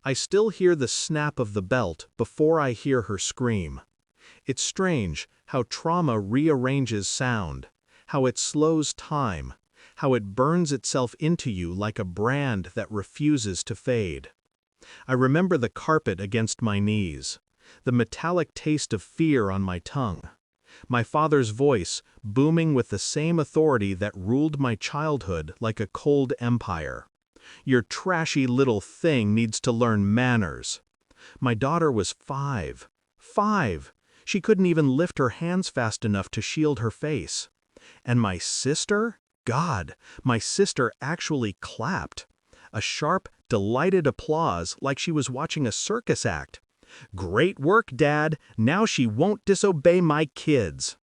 I still hear the snap of the belt before I hear her scream. It's strange how trauma rearranges sound, how it slows time, how it burns itself into you like a brand that refuses to fade. I remember the carpet against my knees, the metallic taste of fear on my tongue, my father's voice booming with the same authority that ruled my childhood like a cold empire. Your trashy little thing needs to learn manners. My daughter was 5. 5! She couldn't even lift her hands fast enough to shield her face. And my sister? God, my sister actually clapped. A sharp, delighted applause like she was watching a circus act. "Great work, Dad! Now she won't disobey my kids!"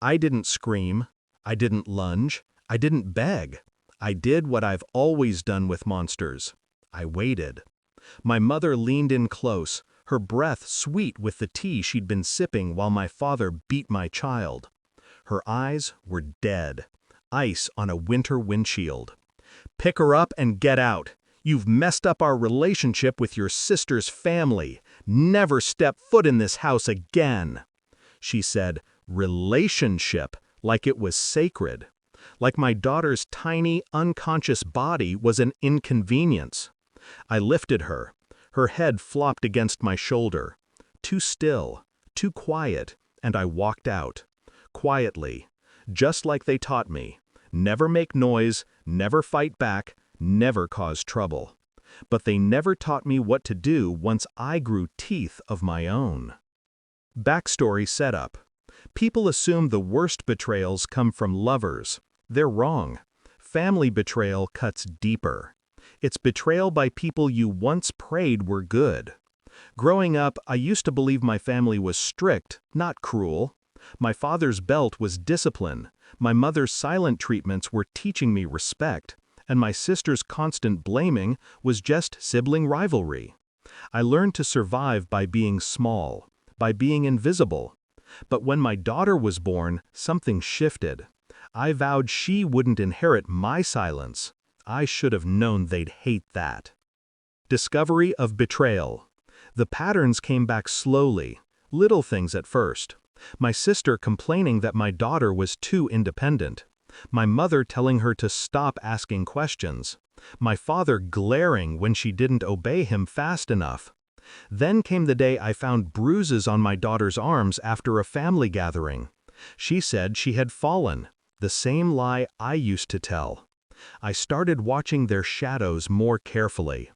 I didn't scream. I didn't lunge. I didn't beg. I did what I've always done with monsters. I waited. My mother leaned in close, her breath sweet with the tea she'd been sipping while my father beat my child. Her eyes were dead, ice on a winter windshield. "Pick her up and get out. You've messed up our relationship with your sister's family. Never step foot in this house again." She said, "relationship," like it was sacred. Like my daughter's tiny, unconscious body was an inconvenience. I lifted her. Her head flopped against my shoulder. Too still, too quiet, and I walked out. Quietly, just like they taught me. Never make noise, never fight back, never cause trouble. But they never taught me what to do once I grew teeth of my own. Backstory setup. People assume the worst betrayals come from lovers. They're wrong. Family betrayal cuts deeper. It's betrayal by people you once prayed were good. Growing up, I used to believe my family was strict, not cruel. My father's belt was discipline, my mother's silent treatments were teaching me respect, and my sister's constant blaming was just sibling rivalry. I learned to survive by being small, by being invisible. But when my daughter was born, something shifted. I vowed she wouldn't inherit my silence. I should have known they'd hate that. Discovery of betrayal. The patterns came back slowly, little things at first. My sister complaining that my daughter was too independent. My mother telling her to stop asking questions. My father glaring when she didn't obey him fast enough. Then came the day I found bruises on my daughter's arms after a family gathering. She said she had fallen, the same lie I used to tell. I started watching their shadows more carefully.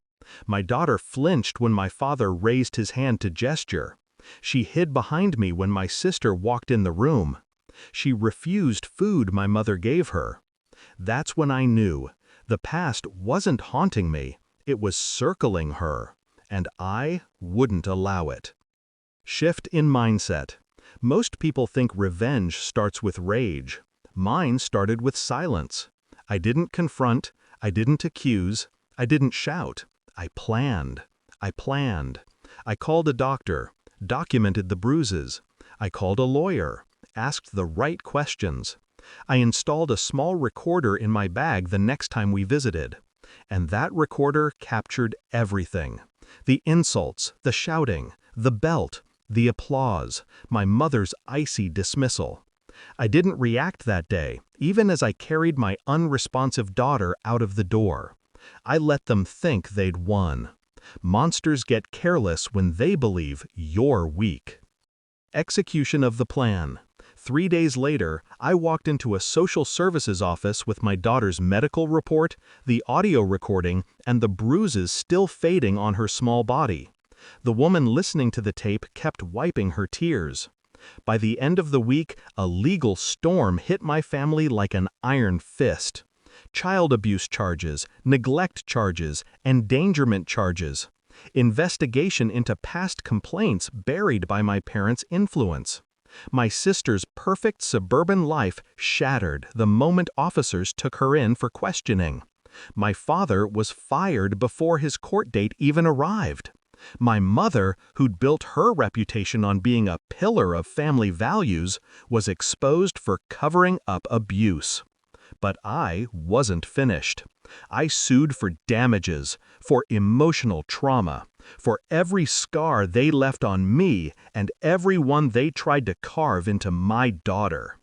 My daughter flinched when my father raised his hand to gesture. She hid behind me when my sister walked in the room. She refused food my mother gave her. That's when I knew. The past wasn't haunting me, it was circling her, and I wouldn't allow it. Shift in mindset. Most people think revenge starts with rage. Mine started with silence. I didn't confront, I didn't accuse, I didn't shout. I planned. I called a doctor, documented the bruises. I called a lawyer, asked the right questions. I installed a small recorder in my bag the next time we visited. And that recorder captured everything. The insults, the shouting, the belt, the applause, my mother's icy dismissal. I didn't react that day, even as I carried my unresponsive daughter out of the door. I let them think they'd won. Monsters get careless when they believe you're weak. Execution of the plan. 3 days later, I walked into a social services office with my daughter's medical report, the audio recording, and the bruises still fading on her small body. The woman listening to the tape kept wiping her tears. By the end of the week, a legal storm hit my family like an iron fist. Child abuse charges, neglect charges, endangerment charges. Investigation into past complaints buried by my parents' influence. My sister's perfect suburban life shattered the moment officers took her in for questioning. My father was fired before his court date even arrived. My mother, who'd built her reputation on being a pillar of family values, was exposed for covering up abuse. But I wasn't finished. I sued for damages, for emotional trauma, for every scar they left on me and every one they tried to carve into my daughter.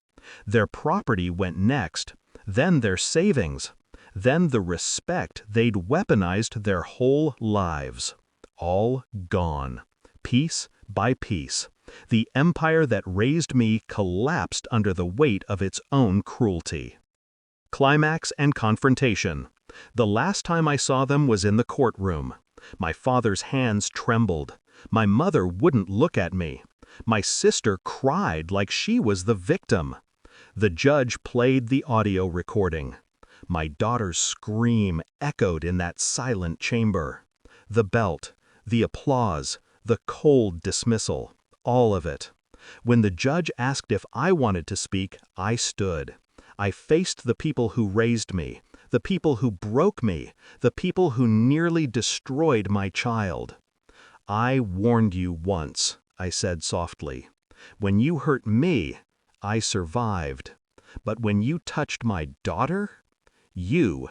Their property went next, then their savings, then the respect they'd weaponized their whole lives. All gone, piece by piece. The empire that raised me collapsed under the weight of its own cruelty. Climax and confrontation. The last time I saw them was in the courtroom. My father's hands trembled. My mother wouldn't look at me. My sister cried like she was the victim. The judge played the audio recording. My daughter's scream echoed in that silent chamber. The belt, the applause, the cold dismissal, all of it. When the judge asked if I wanted to speak, I stood. I faced the people who raised me, the people who broke me, the people who nearly destroyed my child. I warned you once, I said softly. When you hurt me, I survived. But when you touched my daughter, you